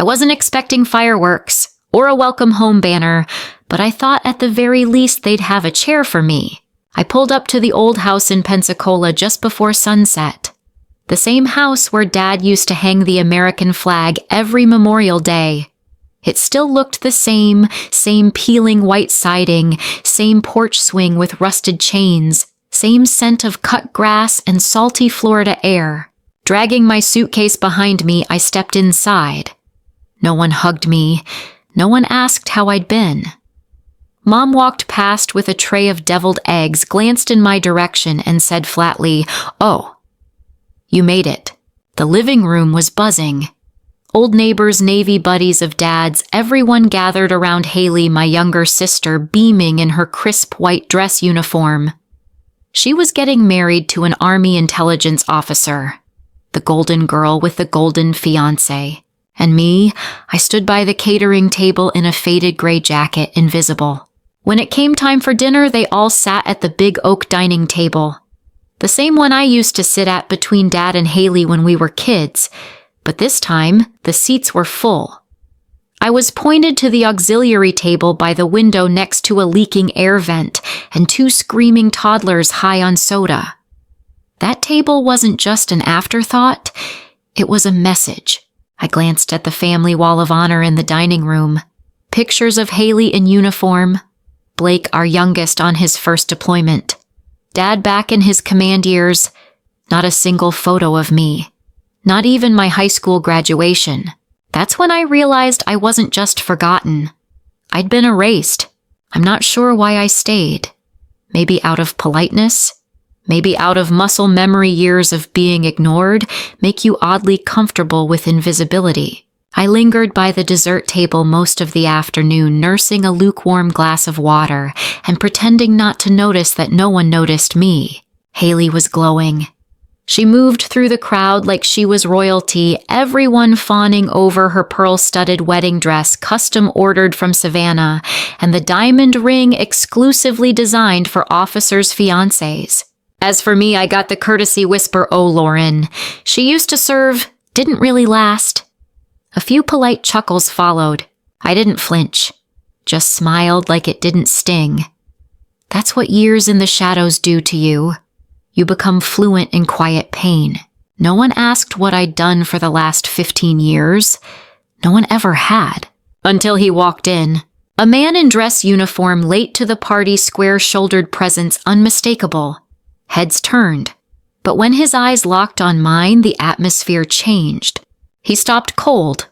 I wasn't expecting fireworks or a welcome home banner, but I thought at the very least they'd have a chair for me. I pulled up to the old house in Pensacola just before sunset. The same house where Dad used to hang the American flag every Memorial Day. It still looked the same peeling white siding, same porch swing with rusted chains, same scent of cut grass and salty Florida air. Dragging my suitcase behind me, I stepped inside. No one hugged me. No one asked how I'd been. Mom walked past with a tray of deviled eggs, glanced in my direction, and said flatly, "Oh, you made it." The living room was buzzing. Old neighbors, Navy buddies of Dad's, everyone gathered around Haley, my younger sister, beaming in her crisp white dress uniform. She was getting married to an Army intelligence officer, the golden girl with the golden fiancé. And me, I stood by the catering table in a faded gray jacket, invisible. When it came time for dinner, they all sat at the big oak dining table. The same one I used to sit at between Dad and Haley when we were kids, but this time, the seats were full. I was pointed to the auxiliary table by the window next to a leaking air vent and two screaming toddlers high on soda. That table wasn't just an afterthought, it was a message. I glanced at the family wall of honor in the dining room. Pictures of Haley in uniform, Blake, our youngest, on his first deployment, Dad back in his command years, not a single photo of me. Not even my high school graduation. That's when I realized I wasn't just forgotten. I'd been erased. I'm not sure why I stayed. Maybe out of politeness? Maybe out of muscle memory years of being ignored make you oddly comfortable with invisibility. I lingered by the dessert table most of the afternoon, nursing a lukewarm glass of water and pretending not to notice that no one noticed me. Haley was glowing. She moved through the crowd like she was royalty, everyone fawning over her pearl-studded wedding dress custom-ordered from Savannah and the diamond ring exclusively designed for officers' fiancés. As for me, I got the courtesy whisper, "Oh, Lauren." She used to serve, didn't really last. A few polite chuckles followed. I didn't flinch, just smiled like it didn't sting. That's what years in the shadows do to you. You become fluent in quiet pain. No one asked what I'd done for the last 15 years. No one ever had. Until he walked in. A man in dress uniform, late to the party, square-shouldered presence unmistakable. Heads turned. But when his eyes locked on mine, the atmosphere changed. He stopped cold,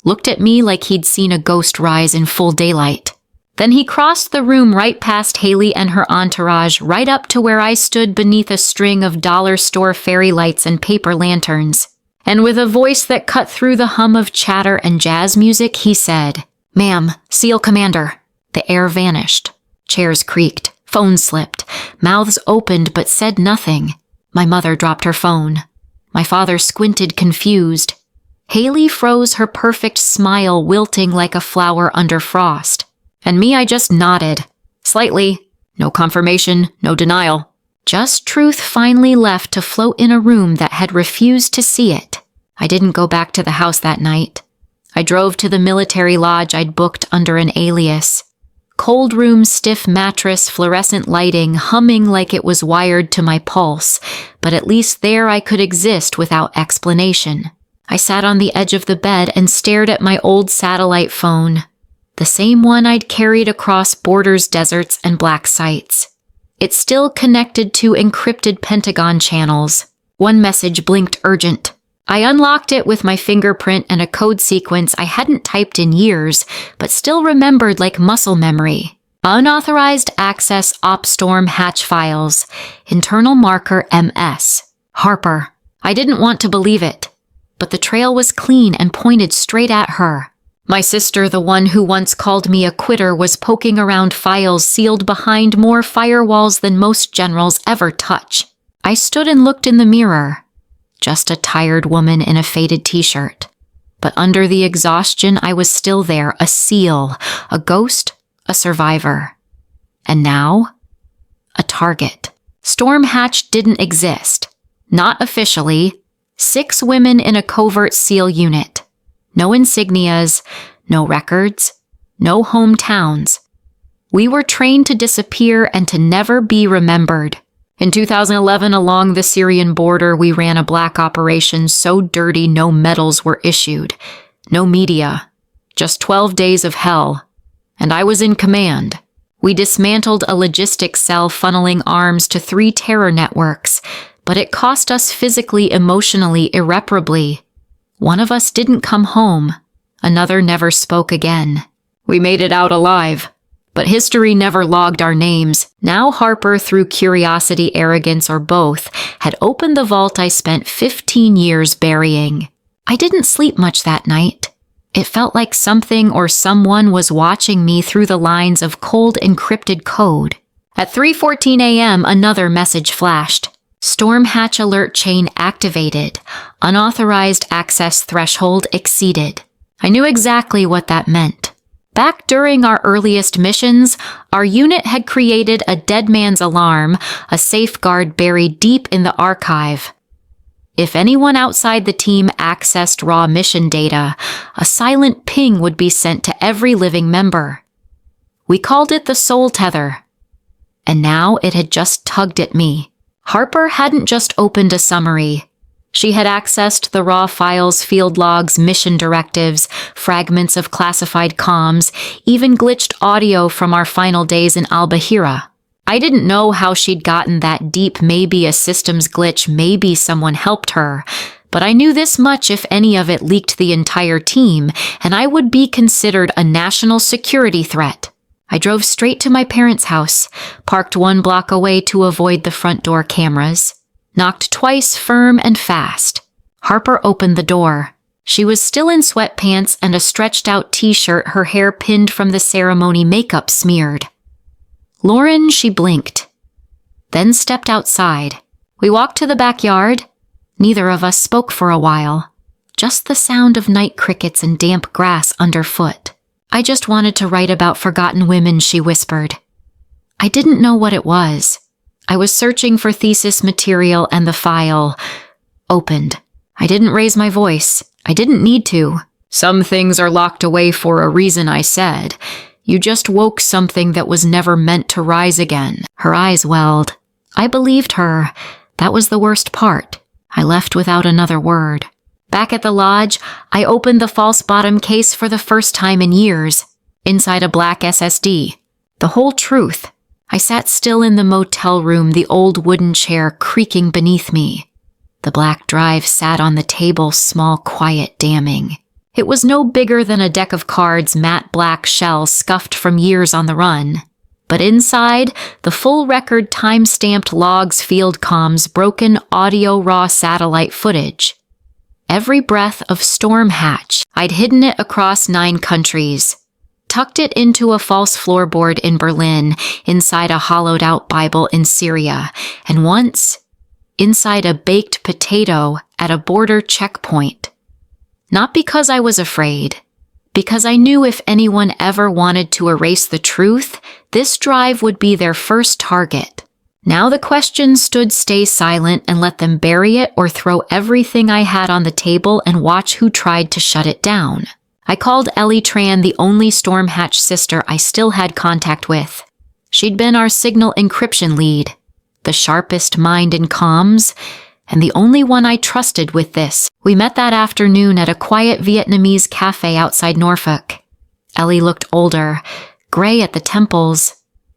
looked at me like he'd seen a ghost rise in full daylight. Then he crossed the room right past Haley and her entourage, right up to where I stood beneath a string of dollar store fairy lights and paper lanterns. And with a voice that cut through the hum of chatter and jazz music, he said, "Ma'am, SEAL Commander." The air vanished. Chairs creaked. Phones slipped. Mouths opened but said nothing. My mother dropped her phone. My father squinted, confused. Haley froze, her perfect smile wilting like a flower under frost. And me, I just nodded. Slightly. No confirmation, no denial. Just truth finally left to float in a room that had refused to see it. I didn't go back to the house that night. I drove to the military lodge I'd booked under an alias. Cold room, stiff mattress, fluorescent lighting, humming like it was wired to my pulse, but at least there I could exist without explanation. I sat on the edge of the bed and stared at my old satellite phone. The same one I'd carried across borders, deserts, and black sites. It still connected to encrypted Pentagon channels. One message blinked urgent. I unlocked it with my fingerprint and a code sequence I hadn't typed in years, but still remembered like muscle memory. Unauthorized access OpStorm hatch files. Internal marker MS. Harper. I didn't want to believe it, but the trail was clean and pointed straight at her. My sister, the one who once called me a quitter, was poking around files sealed behind more firewalls than most generals ever touch. I stood and looked in the mirror. Just a tired woman in a faded t-shirt. But under the exhaustion, I was still there, a SEAL, a ghost, a survivor. And now, a target. Storm Hatch didn't exist. Not officially. 6 women in a covert SEAL unit. No insignias, no records, no hometowns. We were trained to disappear and to never be remembered. In 2011, along the Syrian border, we ran a black operation so dirty no medals were issued. No media. Just 12 days of hell. And I was in command. We dismantled a logistics cell funneling arms to 3 terror networks, but it cost us physically, emotionally, irreparably. One of us didn't come home. Another never spoke again. We made it out alive. But history never logged our names. Now Harper, through curiosity, arrogance, or both, had opened the vault I spent 15 years burying. I didn't sleep much that night. It felt like something or someone was watching me through the lines of cold encrypted code. At 3:14 a.m., another message flashed. Storm hatch alert chain activated. Unauthorized access threshold exceeded. I knew exactly what that meant. Back during our earliest missions, our unit had created a dead man's alarm, a safeguard buried deep in the archive. If anyone outside the team accessed raw mission data, a silent ping would be sent to every living member. We called it the soul tether. And now it had just tugged at me. Harper hadn't just opened a summary. She had accessed the raw files, field logs, mission directives, fragments of classified comms, even glitched audio from our final days in Al-Bahira. I didn't know how she'd gotten that deep, maybe a systems glitch, maybe someone helped her, but I knew this much: if any of it leaked the entire team, and I would be considered a national security threat. I drove straight to my parents' house, parked 1 block away to avoid the front door cameras. Knocked twice, firm and fast. Harper opened the door. She was still in sweatpants and a stretched-out t-shirt, her hair pinned from the ceremony, makeup smeared. "Lauren," she blinked. Then stepped outside. We walked to the backyard. Neither of us spoke for a while. Just the sound of night crickets and damp grass underfoot. "I just wanted to write about forgotten women," she whispered. I didn't know what it was. I was searching for thesis material and the file opened. I didn't raise my voice. I didn't need to. "Some things are locked away for a reason," I said. "You just woke something that was never meant to rise again." Her eyes welled. I believed her. That was the worst part. I left without another word. Back at the lodge, I opened the false bottom case for the first time in years. Inside a black SSD. The whole truth. I sat still in the motel room, the old wooden chair creaking beneath me. The black drive sat on the table, small, quiet, damning. It was no bigger than a deck of cards, matte black shell scuffed from years on the run. But inside, the full record, time-stamped logs, field comms, broken audio, raw satellite footage. Every breath of storm hatch. I'd hidden it across 9 countries. Tucked it into a false floorboard in Berlin, inside a hollowed-out Bible in Syria, and once, inside a baked potato at a border checkpoint. Not because I was afraid, because I knew if anyone ever wanted to erase the truth, this drive would be their first target. Now the question stood: stay silent and let them bury it, or throw everything I had on the table and watch who tried to shut it down. I called Ellie Tran, the only Storm Hatch sister I still had contact with. She'd been our signal encryption lead, the sharpest mind in comms, and the only one I trusted with this. We met that afternoon at a quiet Vietnamese cafe outside Norfolk. Ellie looked older, gray at the temples,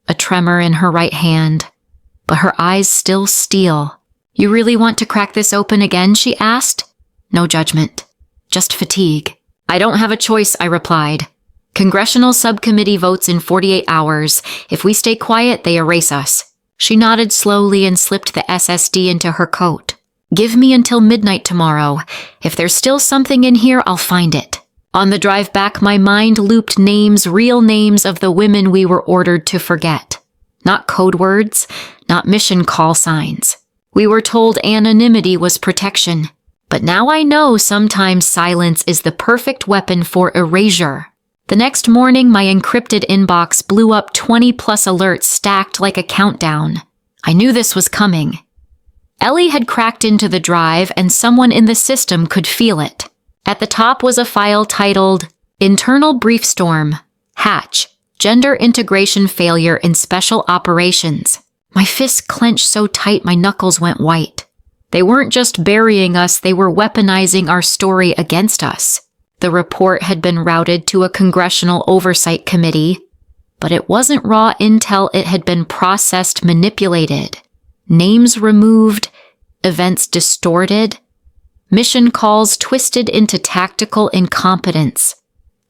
a tremor in her right hand, but her eyes still steel. "You really want to crack this open again?" she asked. No judgment, just fatigue. "I don't have a choice," I replied. "Congressional subcommittee votes in 48 hours. If we stay quiet, they erase us." She nodded slowly and slipped the SSD into her coat. "Give me until midnight tomorrow. If there's still something in here, I'll find it." On the drive back, my mind looped names, real names of the women we were ordered to forget. Not code words, not mission call signs. We were told anonymity was protection. But now I know sometimes silence is the perfect weapon for erasure. The next morning, my encrypted inbox blew up 20+ alerts stacked like a countdown. I knew this was coming. Ellie had cracked into the drive, and someone in the system could feel it. At the top was a file titled, Internal Brief Storm, Hatch, Gender Integration Failure in Special Operations. My fists clenched so tight my knuckles went white. They weren't just burying us, they were weaponizing our story against us. The report had been routed to a congressional oversight committee, but it wasn't raw intel, it had been processed, manipulated. Names removed, events distorted, mission calls twisted into tactical incompetence.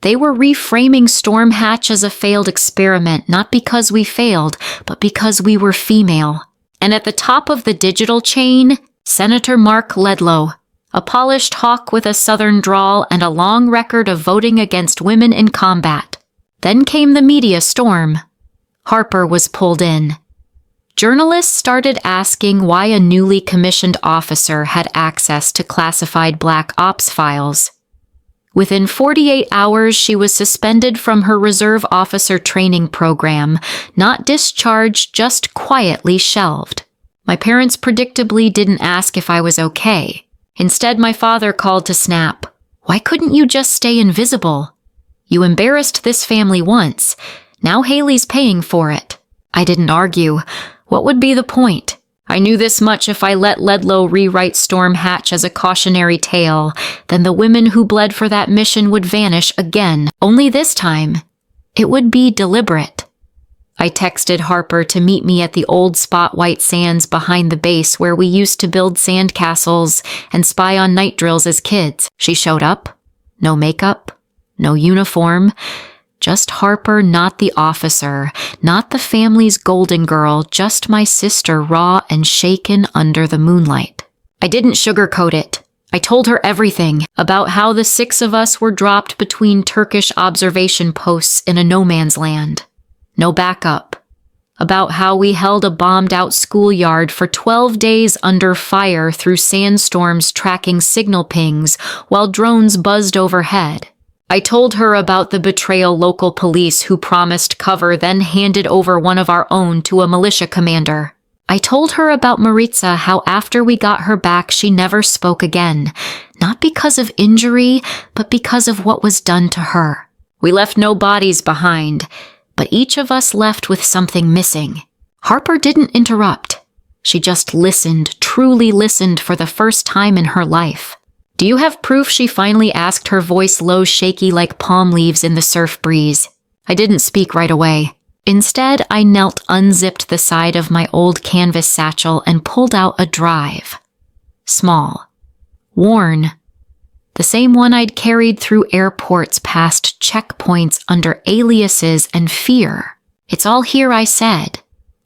They were reframing Storm Hatch as a failed experiment, not because we failed, but because we were female. And at the top of the digital chain, Senator Mark Ledlow, a polished hawk with a southern drawl and a long record of voting against women in combat. Then came the media storm. Harper was pulled in. Journalists started asking why a newly commissioned officer had access to classified Black Ops files. Within 48 hours, she was suspended from her reserve officer training program, not discharged, just quietly shelved. My parents predictably didn't ask if I was okay. Instead, my father called to snap. Why couldn't you just stay invisible? You embarrassed this family once. Now Haley's paying for it. I didn't argue. What would be the point? I knew this much: if I let Ledlow rewrite Storm Hatch as a cautionary tale, then the women who bled for that mission would vanish again. Only this time, it would be deliberate. I texted Harper to meet me at the old spot white sands behind the base where we used to build sandcastles and spy on night drills as kids. She showed up. No makeup, no uniform. Just Harper, not the officer, not the family's golden girl, just my sister, raw and shaken under the moonlight. I didn't sugarcoat it. I told her everything about how the 6 of us were dropped between Turkish observation posts in a no-man's land. No backup. About how we held a bombed-out schoolyard for 12 days under fire through sandstorms tracking signal pings while drones buzzed overhead. I told her about the betrayal local police who promised cover, then handed over one of our own to a militia commander. I told her about Maritza, how after we got her back she never spoke again, not because of injury, but because of what was done to her. We left no bodies behind, but each of us left with something missing. Harper didn't interrupt. She just listened, truly listened for the first time in her life. Do you have proof? She finally asked, her voice low, shaky like palm leaves in the surf breeze. I didn't speak right away. Instead, I knelt, unzipped the side of my old canvas satchel, and pulled out a drive. Small. Worn. The same one I'd carried through airports, past checkpoints, under aliases and fear. It's all here, I said.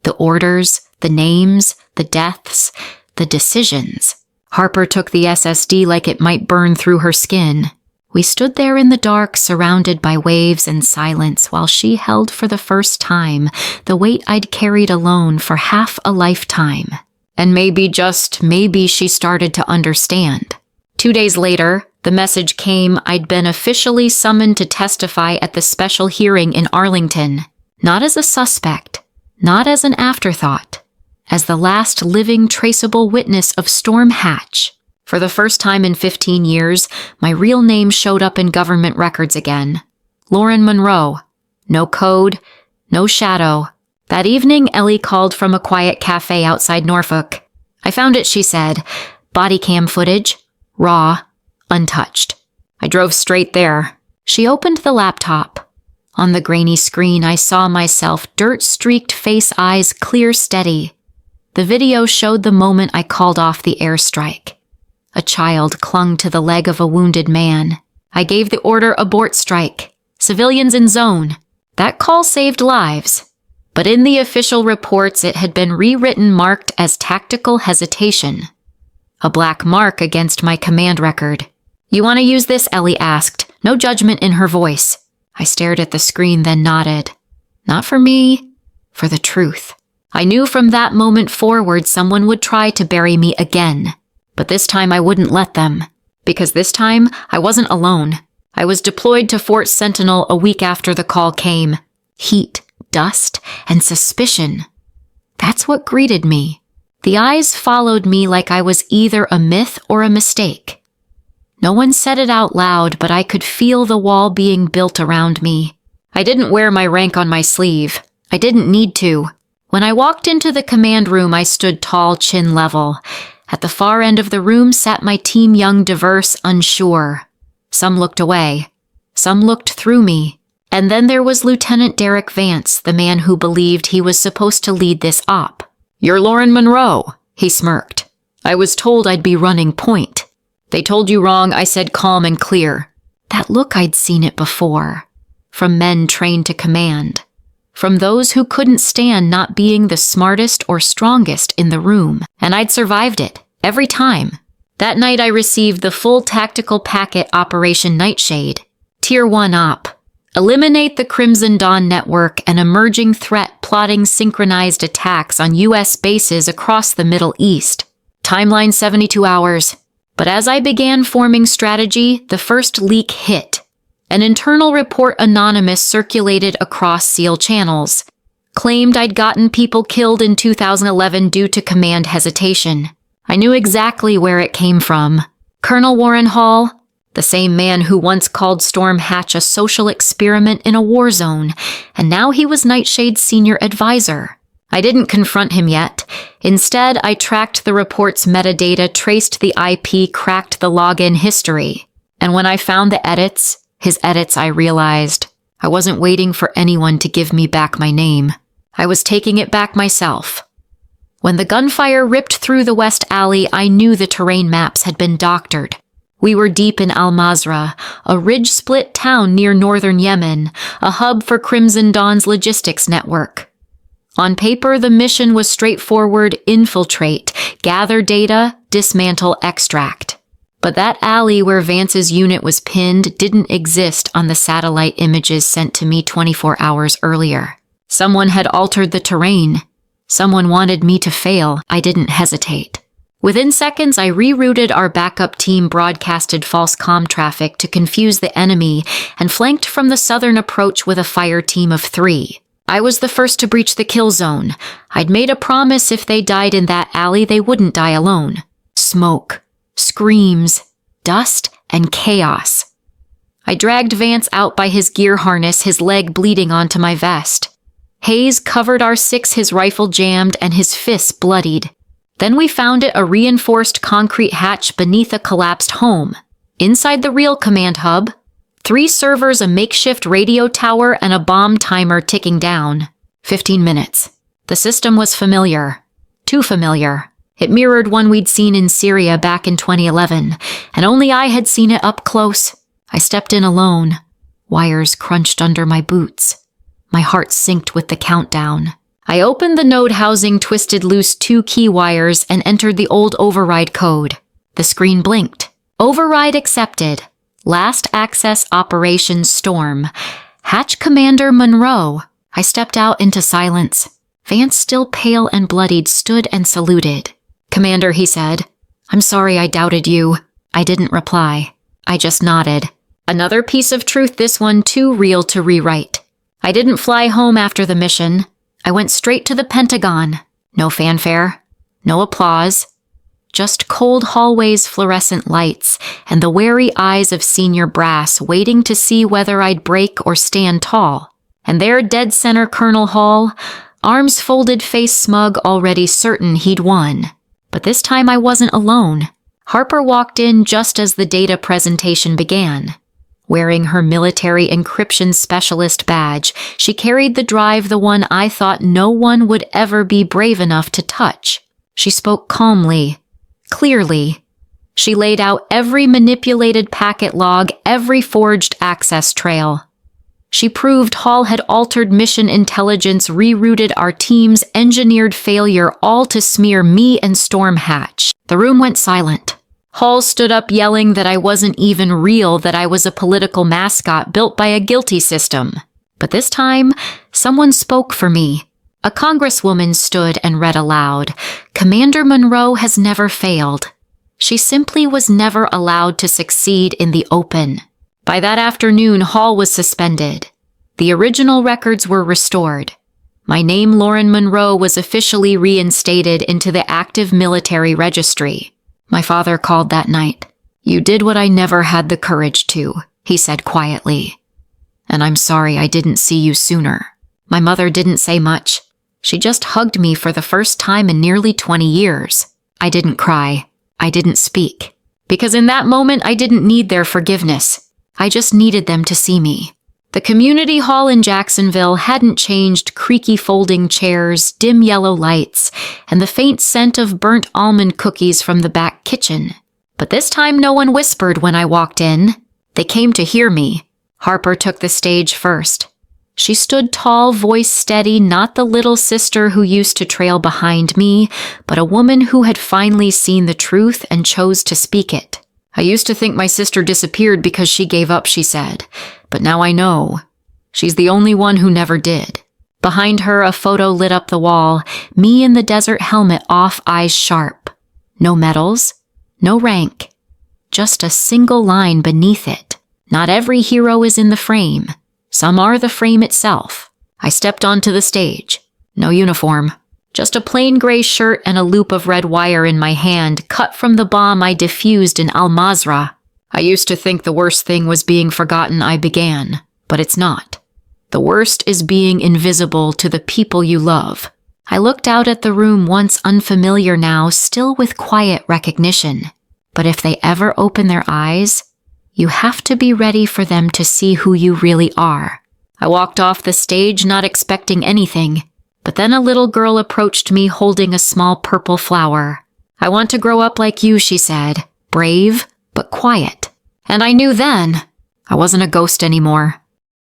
The orders, the names, the deaths, the decisions. Harper took the SSD like it might burn through her skin. We stood there in the dark, surrounded by waves and silence, while she held for the first time the weight I'd carried alone for half a lifetime. And maybe, just maybe, she started to understand. 2 days later, the message came. I'd been officially summoned to testify at the special hearing in Arlington. Not as a suspect, not as an afterthought, as the last living traceable witness of Storm Hatch. For the first time in 15 years, my real name showed up in government records again. Lauren Monroe. No code, no shadow. That evening, Ellie called from a quiet cafe outside Norfolk. I found it, she said. Body cam footage. Raw. Untouched. I drove straight there. She opened the laptop. On the grainy screen, I saw myself, dirt-streaked face, eyes clear, steady. The video showed the moment I called off the airstrike. A child clung to the leg of a wounded man. I gave the order, abort strike. Civilians in zone. That call saved lives. But in the official reports, it had been rewritten, marked as tactical hesitation. A black mark against my command record. You want to use this? Ellie asked, no judgment in her voice. I stared at the screen, then nodded. Not for me, for the truth. I knew from that moment forward someone would try to bury me again. But this time I wouldn't let them. Because this time I wasn't alone. I was deployed to Fort Sentinel a week after the call came. Heat, dust, and suspicion. That's what greeted me. The eyes followed me like I was either a myth or a mistake. No one said it out loud, but I could feel the wall being built around me. I didn't wear my rank on my sleeve. I didn't need to. When I walked into the command room, I stood tall, chin level. At the far end of the room sat my team, young, diverse, unsure. Some looked away. Some looked through me. And then there was Lieutenant Derek Vance, the man who believed he was supposed to lead this op. "You're Lauren Monroe," he smirked. "I was told I'd be running point." "They told you wrong," I said, calm and clear. That look, I'd seen it before. From men trained to command. From those who couldn't stand not being the smartest or strongest in the room. And I'd survived it, every time. That night I received the full tactical packet, Operation Nightshade. Tier 1 op. Eliminate the Crimson Dawn network, an emerging threat plotting synchronized attacks on U.S. bases across the Middle East. Timeline 72 hours. But as I began forming strategy, the first leak hit. An internal report, anonymous, circulated across SEAL channels. Claimed I'd gotten people killed in 2011 due to command hesitation. I knew exactly where it came from. Colonel Warren Hall, the same man who once called Storm Hatch a social experiment in a war zone, and now he was Nightshade's senior advisor. I didn't confront him yet. Instead, I tracked the report's metadata, traced the IP, cracked the login history. And when I found the edits, his edits, I realized I wasn't waiting for anyone to give me back my name. I was taking it back myself. When the gunfire ripped through the West Alley, I knew the terrain maps had been doctored. We were deep in Al-Mazrah, a ridge-split town near northern Yemen, a hub for Crimson Dawn's logistics network. On paper, the mission was straightforward: infiltrate, gather data, dismantle, extract. But that alley where Vance's unit was pinned didn't exist on the satellite images sent to me 24 hours earlier. Someone had altered the terrain. Someone wanted me to fail. I didn't hesitate. Within seconds, I rerouted our backup team, broadcasted false comm traffic to confuse the enemy, and flanked from the southern approach with a fire team of 3. I was the first to breach the kill zone. I'd made a promise if they died in that alley, they wouldn't die alone. Smoke, screams, dust, and chaos. I dragged Vance out by his gear harness, his leg bleeding onto my vest. Haze covered our 6, his rifle jammed, and his fists bloodied. Then we found it, a reinforced concrete hatch beneath a collapsed home. Inside the real command hub, 3 servers, a makeshift radio tower, and a bomb timer ticking down. 15 minutes. The system was familiar. Too familiar. It mirrored one we'd seen in Syria back in 2011, and only I had seen it up close. I stepped in alone. Wires crunched under my boots. My heart synced with the countdown. I opened the node housing, twisted loose 2 key wires, and entered the old override code. The screen blinked. Override accepted. Last access Operation Storm. Hatch Commander Monroe. I stepped out into silence. Vance, still pale and bloodied, stood and saluted. "Commander," he said, "I'm sorry I doubted you." I didn't reply. I just nodded. Another piece of truth, this one too real to rewrite. I didn't fly home after the mission. I went straight to the Pentagon. No fanfare. No applause. Just cold hallways, fluorescent lights, and the wary eyes of senior brass waiting to see whether I'd break or stand tall. And there, dead center, Colonel Hall, arms folded, face smug, already certain he'd won. But this time I wasn't alone. Harper walked in just as the data presentation began. Wearing her military encryption specialist badge, she carried the drive, the one I thought no one would ever be brave enough to touch. She spoke calmly, clearly. She laid out every manipulated packet log, every forged access trail. She proved Hall had altered mission intelligence, rerouted our teams, engineered failure, all to smear me and Storm Hatch. The room went silent. Hall stood up yelling that I wasn't even real, that I was a political mascot built by a guilty system. But this time, someone spoke for me. A congresswoman stood and read aloud, "Commander Monroe has never failed. She simply was never allowed to succeed in the open." By that afternoon, Hall was suspended. The original records were restored. My name, Lauren Monroe, was officially reinstated into the active military registry. My father called that night. "You did what I never had the courage to," he said quietly. "And I'm sorry I didn't see you sooner." My mother didn't say much. She just hugged me for the first time in nearly 20 years. I didn't cry. I didn't speak. Because in that moment, I didn't need their forgiveness. I just needed them to see me. The community hall in Jacksonville hadn't changed: creaky folding chairs, dim yellow lights, and the faint scent of burnt almond cookies from the back kitchen. But this time no one whispered when I walked in. They came to hear me. Harper took the stage first. She stood tall, voice steady, not the little sister who used to trail behind me, but a woman who had finally seen the truth and chose to speak it. "I used to think my sister disappeared because she gave up," she said, "but now I know. She's the only one who never did." Behind her, a photo lit up the wall, me in the desert helmet off, eyes sharp. No medals, no rank, just a single line beneath it. Not every hero is in the frame. Some are the frame itself. I stepped onto the stage. No uniform. Just a plain gray shirt and a loop of red wire in my hand, cut from the bomb I defused in Al-Mazrah. I used to think the worst thing was being forgotten I began, but it's not. The worst is being invisible to the people you love. I looked out at the room, once unfamiliar now, still with quiet recognition. But if they ever open their eyes, you have to be ready for them to see who you really are. I walked off the stage not expecting anything, but then a little girl approached me holding a small purple flower. "I want to grow up like you," she said, brave but quiet. And I knew then I wasn't a ghost anymore.